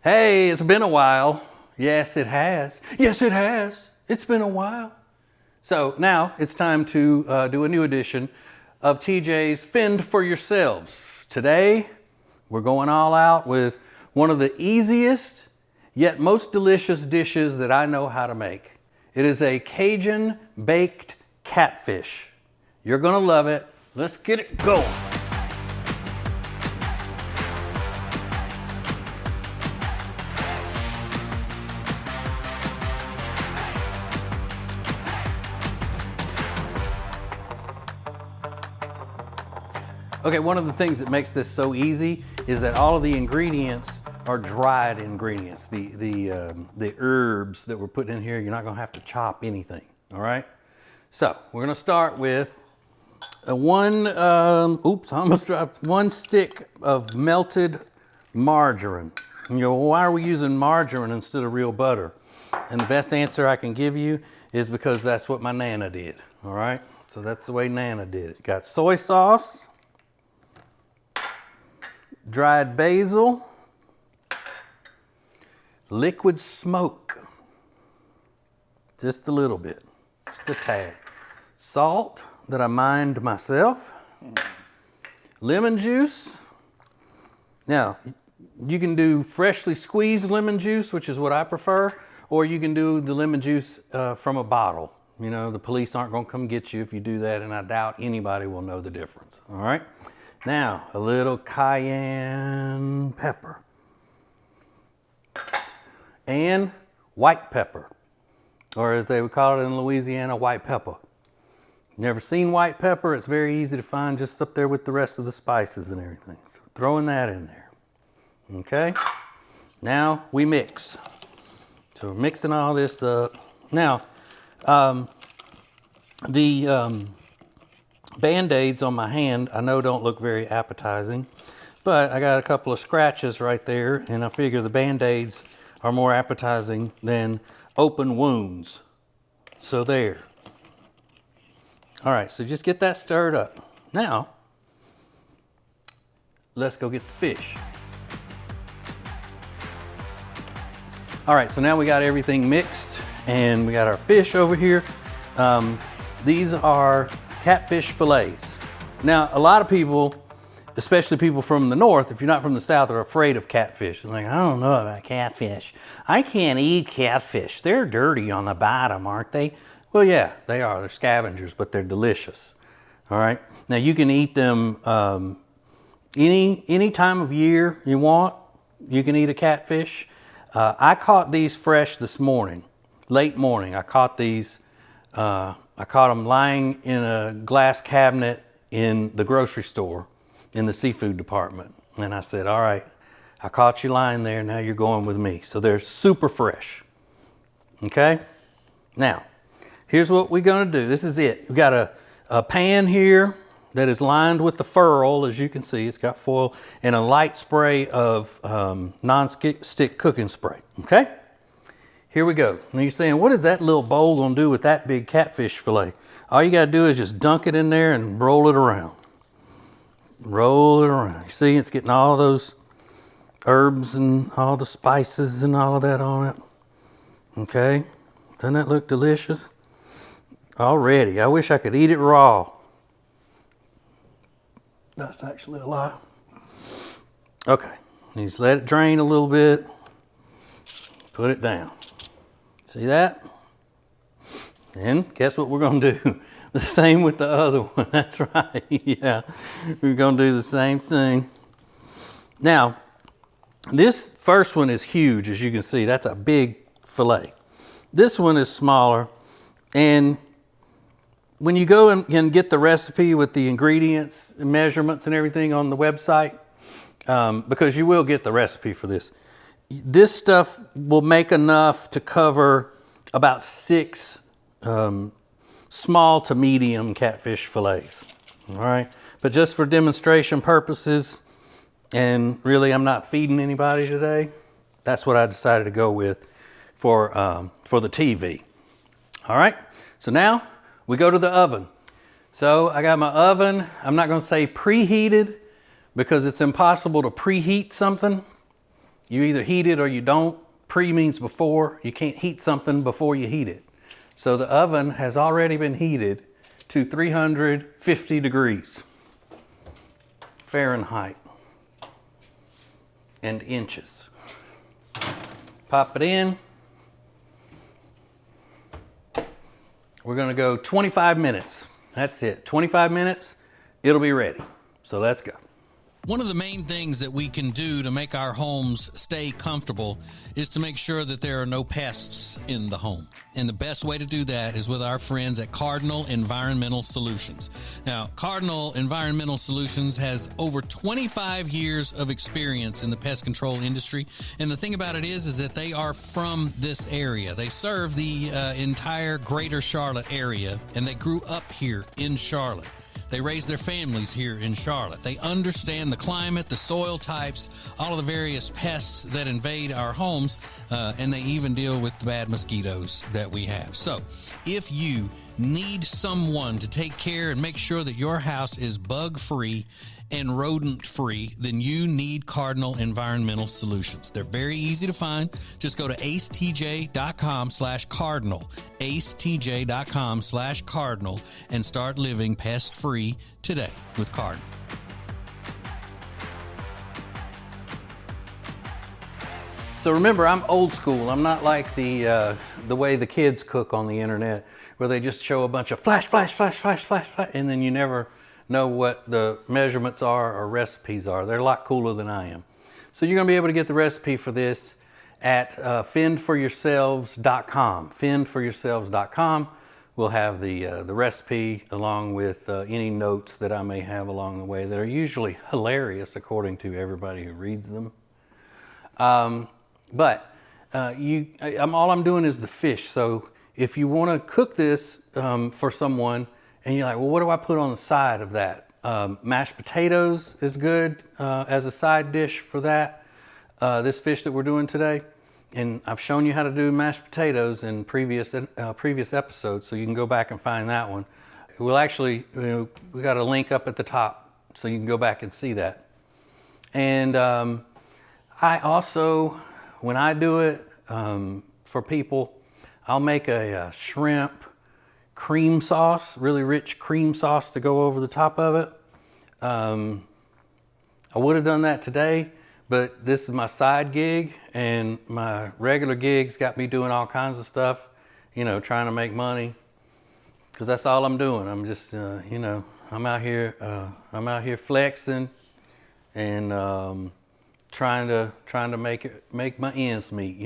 Hey, it's been a while. Yes, it has. Yes, it has. It's been a while. So now it's time to do a new edition of TJ's Fend for Yourselves. Today, we're going all out with one of the easiest yet most delicious dishes that I know how to make. It is a Cajun baked catfish. You're gonna love it. Let's get it going. Okay, one of the things that makes this so easy is that all of the ingredients are dried ingredients. The herbs that we're putting in here, you're not gonna have to chop anything, all right? So we're gonna start with one stick of melted margarine. You know, why are we using margarine instead of real butter? And the best answer I can give you is because that's what my Nana did, all right? So that's the way Nana did it. Got soy sauce, dried basil, liquid smoke, just a little bit, just a tad. Salt that I mined myself, lemon juice. Now, you can do freshly squeezed lemon juice, which is what I prefer, or you can do the lemon juice from a bottle. You know, the police aren't gonna come get you if you do that, and I doubt anybody will know the difference, all right? Now, a little cayenne pepper and white pepper, or as they would call it in Louisiana, white pepper. Never seen white pepper? It's very easy to find, just up there with the rest of the spices and everything. So throwing that in there, okay? Now we mix. So we're mixing all this up. Now, Band-Aids on my hand, I know don't look very appetizing, but I got a couple of scratches right there, and I figure the Band-Aids are more appetizing than open wounds. So there. All right, so just get that stirred up. Now, let's go get the fish. All right, so now we got everything mixed, and we got our fish over here. These are catfish fillets. Now, a lot of people, especially people from the north, if you're not from the south, are afraid of catfish. They're like, I don't know about catfish. I can't eat catfish. They're dirty on the bottom, aren't they? Well, yeah, they are. They're scavengers, but they're delicious. All right. Now, you can eat them any time of year you want. You can eat a catfish. I caught these fresh this morning, late morning. I caught these. I caught them lying in a glass cabinet in the grocery store in the seafood department. And I said, all right, I caught you lying there. Now you're going with me. So they're super fresh. Okay. Now, here's what we're going to do. This is it. We've got a pan here that is lined with the furl, as you can see. It's got foil and a light spray of non-stick cooking spray. Okay. Here we go. Now you're saying, what is that little bowl gonna do with that big catfish fillet? All you gotta do is just dunk it in there and roll it around. Roll it around. You see, it's getting all those herbs and all the spices and all of that on it. Okay, doesn't that look delicious? Already, I wish I could eat it raw. That's actually a lie. Okay, you just let it drain a little bit. Put it down. See that? And guess what we're going to do? The same with the other one. That's right. Yeah, we're going to do the same thing. Now, this first one is huge, as you can see. That's a big fillet. This one is smaller. And when you go and get the recipe with the ingredients and measurements and everything on the website, because you will get the recipe for this, this stuff will make enough to cover about 6 small to medium catfish fillets, all right? But just for demonstration purposes, and really I'm not feeding anybody today, that's what I decided to go with for the TV, all right? So now we go to the oven. So I got my oven, I'm not gonna say preheated because it's impossible to preheat something. You either heat it or you don't. Pre means before. You can't heat something before you heat it. So the oven has already been heated to 350 degrees Fahrenheit and inches. Pop it in. We're gonna go 25 minutes. That's it, 25 minutes, it'll be ready. So let's go. One of the main things that we can do to make our homes stay comfortable is to make sure that there are no pests in the home. And the best way to do that is with our friends at Cardinal Environmental Solutions. Now, Cardinal Environmental Solutions has over 25 years of experience in the pest control industry. And the thing about it is that they are from this area. They serve the entire greater Charlotte area, and they grew up here in Charlotte. They raise their families here in Charlotte. They understand the climate, the soil types, all of the various pests that invade our homes, and they even deal with the bad mosquitoes that we have. So if you need someone to take care and make sure that your house is bug-free and rodent-free, then you need Cardinal Environmental Solutions. They're very easy to find. Just go to acetj.com/cardinal, acetj.com/cardinal, and start living pest-free today with Cardinal. So remember, I'm old school. I'm not like the way the kids cook on the internet, where they just show a bunch of flash, flash, flash, flash, flash, flash, and then you never know what the measurements are or recipes are. They're a lot cooler than I am. So you're gonna be able to get the recipe for this at fendforyourselves.com. Fendforyourselves.com will have the recipe along with any notes that I may have along the way that are usually hilarious according to everybody who reads them. All I'm doing is the fish. So if you want to cook this for someone, and you're like, well, what do I put on the side of that? Mashed potatoes is good as a side dish for that. This fish that we're doing today, and I've shown you how to do mashed potatoes in previous episodes, so you can go back and find that one. We'll actually, we got a link up at the top, so you can go back and see that. And I also, when I do it for people, I'll make a shrimp cream sauce, really rich cream sauce to go over the top of it. I would have done that today, but this is my side gig, and my regular gigs got me doing all kinds of stuff, trying to make money, because that's all I'm doing. I'm just, I'm out here flexing and trying to make my ends meet,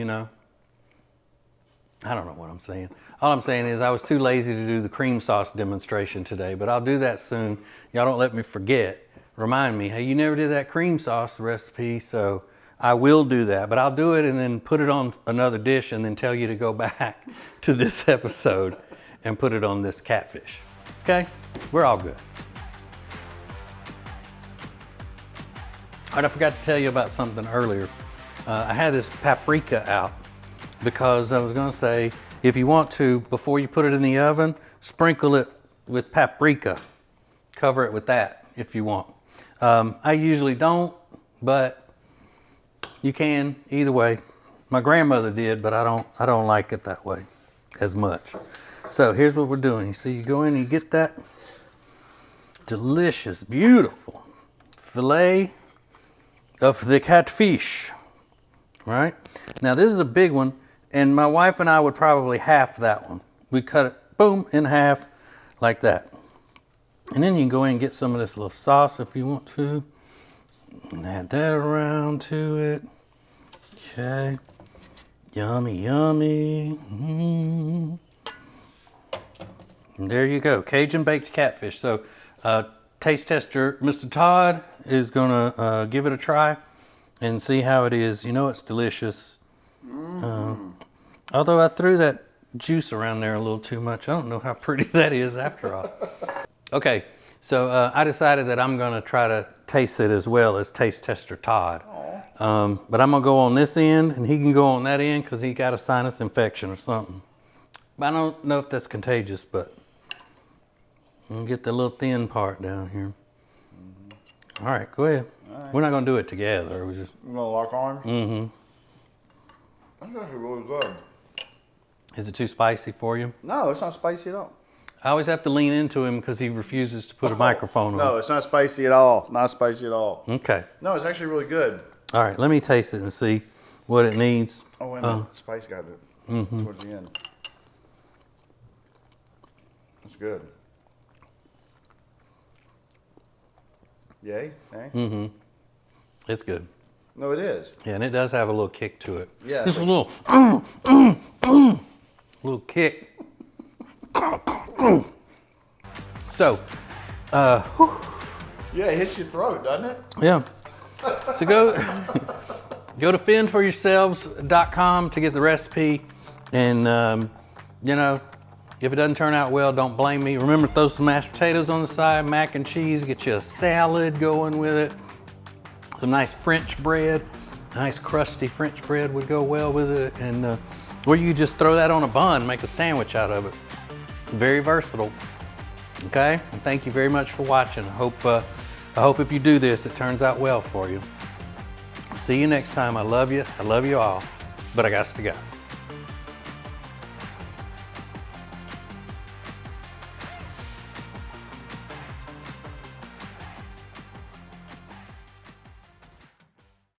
I don't know what I'm saying. All I'm saying is I was too lazy to do the cream sauce demonstration today, but I'll do that soon. Y'all don't let me forget. Remind me, hey, you never did that cream sauce recipe, so I will do that. But I'll do it and then put it on another dish and then tell you to go back to this episode and put it on this catfish. Okay? We're all good. All right, I forgot to tell you about something earlier. I had this paprika out because I was going to say, if you want to, before you put it in the oven, sprinkle it with paprika. Cover it with that if you want. I usually don't, but you can either way. My grandmother did, but I don't like it that way as much. So here's what we're doing. You see, you go in and you get that delicious, beautiful fillet of the catfish, right? Now this is a big one, and my wife and I would probably half that one. We cut it, boom, in half like that. And then you can go in and get some of this little sauce if you want to, and add that around to it. Okay, yummy, yummy. And there you go, Cajun baked catfish. So taste tester Mr. Todd is gonna give it a try and see how it is. It's delicious. Although I threw that juice around there a little too much. I don't know how pretty that is after all. Okay, so I decided that I'm gonna try to taste it as well as taste tester Todd. But I'm gonna go on this end and he can go on that end because he got a sinus infection or something. But I don't know if that's contagious, but I'm gonna get the little thin part down here. All right, go ahead. All right. We're not gonna do it together. We just. You gonna lock arms? Mm-hmm. That's actually really good. Is it too spicy for you? No, it's not spicy at all. I always have to lean into him because he refuses to put a microphone on. No, it's not spicy at all. Not spicy at all. Okay. No, it's actually really good. All right, let me taste it and see what it needs. Oh, wait a minute. Spice got it towards the end. That's good. Yay? Eh? Mm-hmm. It's good. No, it is. Yeah, and it does have a little kick to it. Yeah. Just a little, little kick. So, Yeah, it hits your throat, doesn't it? yeah. So go to fendforyourselves.com to get the recipe. And, you know, if it doesn't turn out well, don't blame me. Remember, throw some mashed potatoes on the side, mac and cheese, get you a salad going with it. Some nice French bread. Nice crusty French bread would go well with it. And or you just throw that on a bun, make a sandwich out of it. Very versatile. Okay, and thank you very much for watching. I hope if you do this, it turns out well for you. See you next time. I love you all, but I got to go.